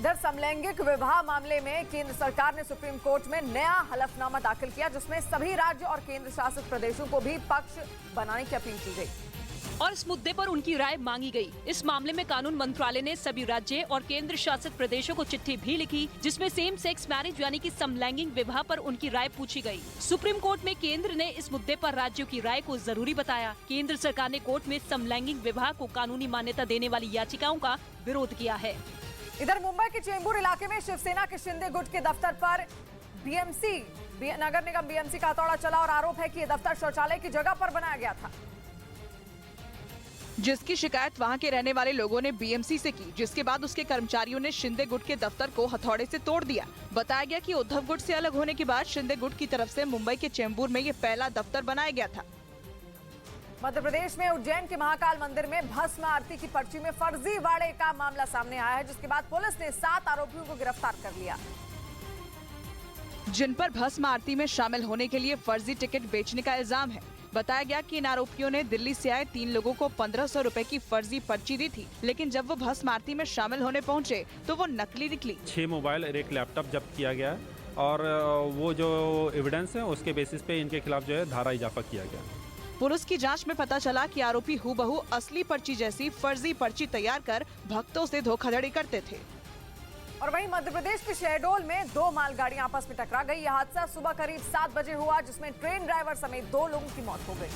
इधर समलैंगिक विवाह मामले में केंद्र सरकार ने सुप्रीम कोर्ट में नया हलफनामा दाखिल किया, जिसमें सभी राज्य और केंद्र शासित प्रदेशों को भी पक्ष बनाने की अपील की गई और इस मुद्दे पर उनकी राय मांगी गई। इस मामले में कानून मंत्रालय ने सभी राज्य और केंद्र शासित प्रदेशों को चिट्ठी भी लिखी, जिसमें सेम सेक्स मैरिज यानी कि समलैंगिक विवाह पर उनकी राय पूछी गई। सुप्रीम कोर्ट में केंद्र ने इस मुद्दे पर राज्यों की राय को जरूरी बताया। केंद्र सरकार ने कोर्ट में समलैंगिक विवाह को कानूनी मान्यता देने वाली याचिकाओं का विरोध किया है। इधर मुंबई के चेंबूर इलाके में शिवसेना के शिंदे गुट के दफ्तर पर नगर निगम बीएमसी का हथौड़ा चला और आरोप है कि ये दफ्तर शौचालय की जगह पर बनाया गया था, जिसकी शिकायत वहां के रहने वाले लोगों ने बीएमसी से की, जिसके बाद उसके कर्मचारियों ने शिंदे गुट के दफ्तर को हथौड़े से तोड़ दिया। बताया गया कि उद्धव गुट से अलग होने के बाद शिंदे गुट की तरफ से मुंबई के चेंबूर में ये पहला दफ्तर बनाया गया था। मध्य प्रदेश में उज्जैन के महाकाल मंदिर में भस्म आरती की पर्ची में फर्जीवाड़े का मामला सामने आया है, जिसके बाद पुलिस ने 7 आरोपियों को गिरफ्तार कर लिया, जिन पर भस्म आरती में शामिल होने के लिए फर्जी टिकट बेचने का इल्जाम है। बताया गया कि इन आरोपियों ने दिल्ली से आए 3 लोगों को 1500 रुपए की फर्जी पर्ची दी थी, लेकिन जब वो भस्म आरती में शामिल होने पहुंचे तो वो नकली निकली। 6 मोबाइल और 1 लैपटॉप जब्त किया गया और वो जो एविडेंस है उसके बेसिस पे इनके खिलाफ जो है धारा इजाफा किया गया। पुलिस की जांच में पता चला कि आरोपी हूबहू असली पर्ची जैसी फर्जी पर्ची तैयार कर भक्तों से धोखाधड़ी करते थे। और वहीं मध्य प्रदेश के शहडोल में 2 मालगाड़ियां आपस में टकरा गई। यह हादसा सुबह करीब 7 बजे हुआ, जिसमें ट्रेन ड्राइवर समेत 2 लोगों की मौत हो गई,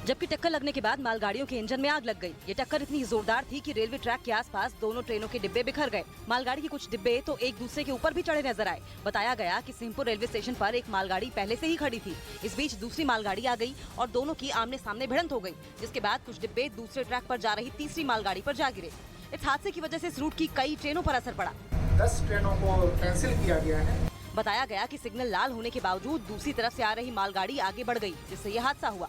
जबकि टक्कर लगने के बाद मालगाड़ियों के इंजन में आग लग गई। ये टक्कर इतनी जोरदार थी कि रेलवे ट्रैक के आसपास दोनों ट्रेनों के डिब्बे बिखर गए। मालगाड़ी के कुछ डिब्बे तो एक दूसरे के ऊपर भी चढ़े नजर आए। बताया गया कि सिंहपुर रेलवे स्टेशन पर एक मालगाड़ी पहले से ही खड़ी थी। इस बीच दूसरी मालगाड़ी आ गई और दोनों की आमने सामने भिड़ंत हो गई, जिसके बाद कुछ डिब्बे दूसरे ट्रैक पर जा रही तीसरी मालगाड़ी पर जा गिरे। इस हादसे की वजह से इस रूट की कई ट्रेनों पर असर पड़ा। 10 ट्रेनों को कैंसिल किया गया है। बताया गया कि सिग्नल लाल होने के बावजूद दूसरी तरफ से आ रही मालगाड़ी आगे बढ़ गई, जिससे यह हादसा हुआ।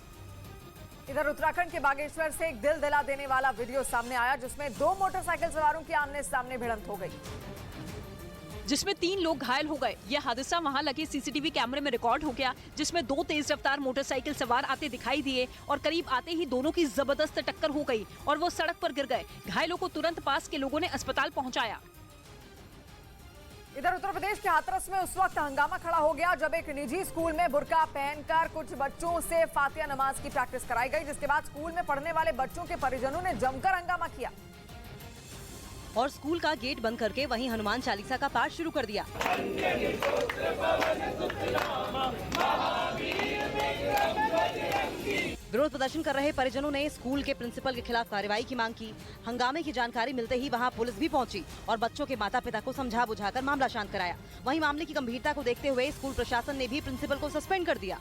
इधर उत्तराखंड के बागेश्वर से एक दिल दिला देने वाला वीडियो सामने आया, जिसमें 2 मोटरसाइकिल सवारों की आमने सामने भिड़ंत हो गई, जिसमें 3 लोग घायल हो गए। यह हादसा वहां लगे सीसीटीवी कैमरे में रिकॉर्ड हो गया, जिसमें 2 तेज रफ्तार मोटरसाइकिल सवार आते दिखाई दिए और करीब आते ही दोनों की जबरदस्त टक्कर हो गई और वो सड़क पर गिर गए। घायलों को तुरंत पास के लोगों ने अस्पताल पहुंचाया। इधर उत्तर प्रदेश के हाथरस में उस वक्त हंगामा खड़ा हो गया जब एक निजी स्कूल में बुर्का पहनकर कुछ बच्चों से फातिया नमाज की प्रैक्टिस कराई गई, जिसके बाद स्कूल में पढ़ने वाले बच्चों के परिजनों ने जमकर हंगामा किया और स्कूल का गेट बंद करके वहीं हनुमान चालीसा का पाठ शुरू कर दिया। विरोध प्रदर्शन कर रहे परिजनों ने स्कूल के प्रिंसिपल के खिलाफ कार्रवाई की मांग की। हंगामे की जानकारी मिलते ही वहां पुलिस भी पहुंची और बच्चों के माता पिता को समझा बुझाकर मामला शांत कराया। वहीं मामले की गंभीरता को देखते हुए स्कूल प्रशासन ने भी प्रिंसिपल को सस्पेंड कर दिया।